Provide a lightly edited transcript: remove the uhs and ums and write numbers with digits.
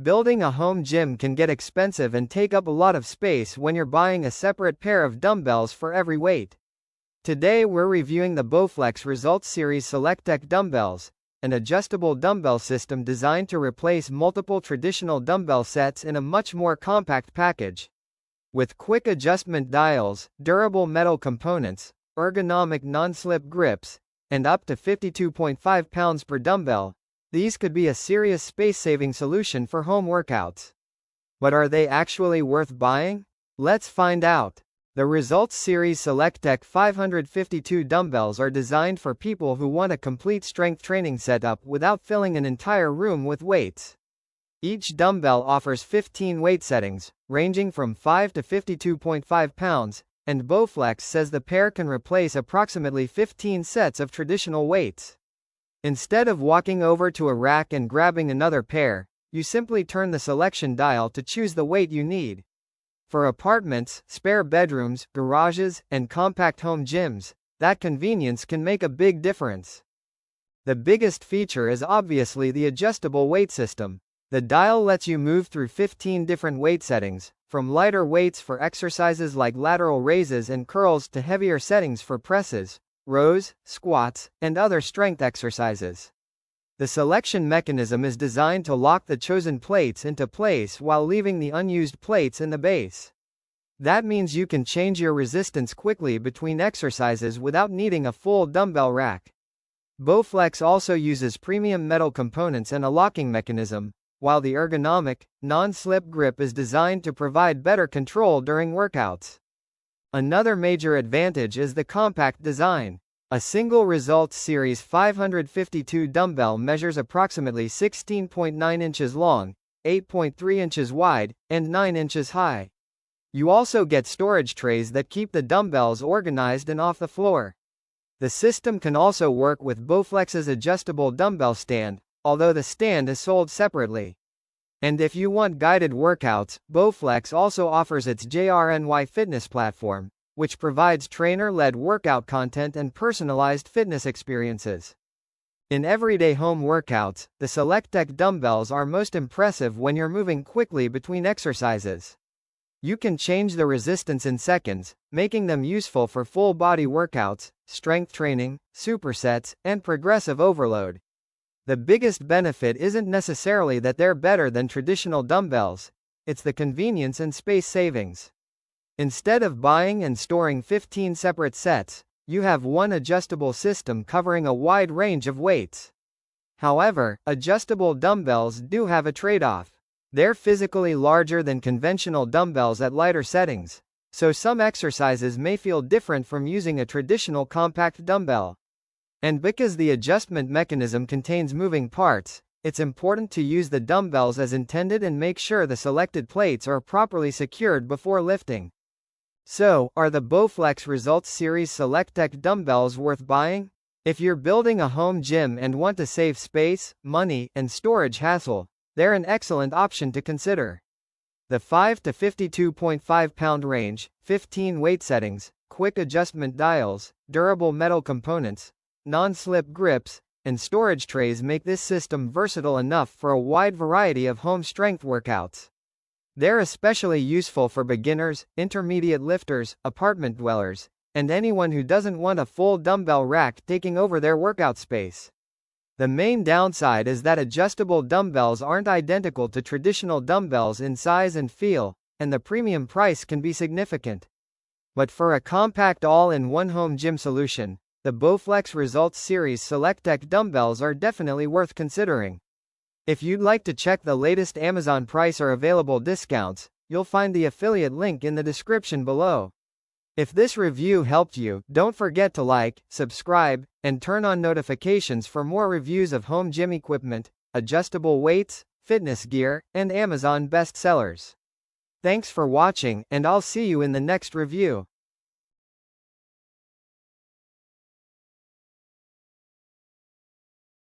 Building a home gym can get expensive and take up a lot of space when you're buying a separate pair of dumbbells for every weight. Today we're reviewing the BowFlex Results Series SelectTech dumbbells, an adjustable dumbbell system designed to replace multiple traditional dumbbell sets in a much more compact package. With quick adjustment dials, durable metal components, ergonomic non-slip grips, and up to 52.5 pounds per dumbbell, these could be a serious space-saving solution for home workouts. But are they actually worth buying? Let's find out. The Results Series SelectTech 552 dumbbells are designed for people who want a complete strength training setup without filling an entire room with weights. Each dumbbell offers 15 weight settings, ranging from 5 to 52.5 pounds, and BowFlex says the pair can replace approximately 15 sets of traditional weights. Instead of walking over to a rack and grabbing another pair, you simply turn the selection dial to choose the weight you need. For apartments, spare bedrooms, garages, and compact home gyms, that convenience can make a big difference. The biggest feature is obviously the adjustable weight system. The dial lets you move through 15 different weight settings, from lighter weights for exercises like lateral raises and curls to heavier settings for presses, rows, squats, and other strength exercises. The selection mechanism is designed to lock the chosen plates into place while leaving the unused plates in the base. That means you can change your resistance quickly between exercises without needing a full dumbbell rack. BowFlex also uses premium metal components and a locking mechanism, while the ergonomic, non-slip grip is designed to provide better control during workouts. Another major advantage is the compact design. A single Results Series 552 dumbbell measures approximately 16.9 inches long, 8.3 inches wide, and 9 inches high. You also get storage trays that keep the dumbbells organized and off the floor. The system can also work with BowFlex's adjustable dumbbell stand, although the stand is sold separately. And if you want guided workouts, BowFlex also offers its JRNY fitness platform, which provides trainer-led workout content and personalized fitness experiences. In everyday home workouts, the SelectTech dumbbells are most impressive when you're moving quickly between exercises. You can change the resistance in seconds, making them useful for full-body workouts, strength training, supersets, and progressive overload. The biggest benefit isn't necessarily that they're better than traditional dumbbells, it's the convenience and space savings. Instead of buying and storing 15 separate sets, you have one adjustable system covering a wide range of weights. However, adjustable dumbbells do have a trade-off. They're physically larger than conventional dumbbells at lighter settings, so some exercises may feel different from using a traditional compact dumbbell. And because the adjustment mechanism contains moving parts, it's important to use the dumbbells as intended and make sure the selected plates are properly secured before lifting. So, are the BowFlex Results Series SelectTech dumbbells worth buying? If you're building a home gym and want to save space, money, and storage hassle, they're an excellent option to consider. The 5 to 52.5 pound range, 15 weight settings, quick adjustment dials, durable metal components, non-slip grips, and storage trays make this system versatile enough for a wide variety of home strength workouts. They're especially useful for beginners, intermediate lifters, apartment dwellers, and anyone who doesn't want a full dumbbell rack taking over their workout space. The main downside is that adjustable dumbbells aren't identical to traditional dumbbells in size and feel, and the premium price can be significant. But for a compact all-in-one home gym solution, the BowFlex Results Series SelectTech dumbbells are definitely worth considering. If you'd like to check the latest Amazon price or available discounts, you'll find the affiliate link in the description below. If this review helped you, don't forget to like, subscribe, and turn on notifications for more reviews of home gym equipment, adjustable weights, fitness gear, and Amazon bestsellers. Thanks for watching, and I'll see you in the next review.